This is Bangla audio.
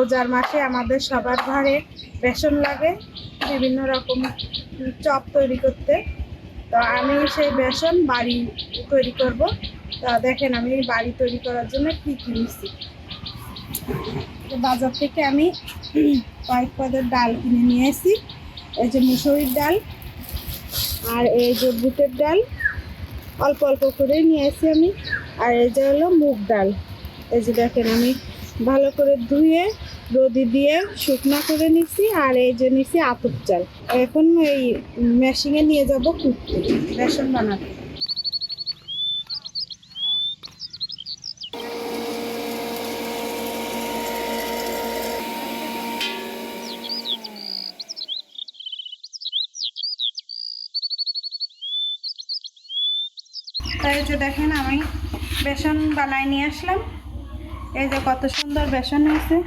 রোজার মাসে আমাদের সবার ঘরে বেসন লাগে বিভিন্ন রকম চপ তৈরি করতে। তো আমি সেই বেসন বাড়ি তৈরি করব। তো দেখেন আমি বাড়ি তৈরি করার জন্য কী কী নিচ্ছি। বাজার থেকে আমি কয়েক পদের ডাল কিনে নিয়ে এসেছি। এই যে মুসুরির ডাল আর এই যে বুটের ডাল অল্প অল্প করে নিয়ে এসেছি আমি। আর এই যে হলো মুগ ডাল। এই যে দেখেন আমি ভালো করে ধুয়ে রোদি দিয়ে শুকনো করে নিচ্ছি। আর এই যে নিচ্ছি আতপ চাল। এখন এই মেশিনে নিয়ে যাব কুটতে, বেসন বানাতে। তাই যে দেখেন আমি বেসন বানাই নিয়ে আসলাম। এই যে কত সুন্দর বেসন হয়েছে।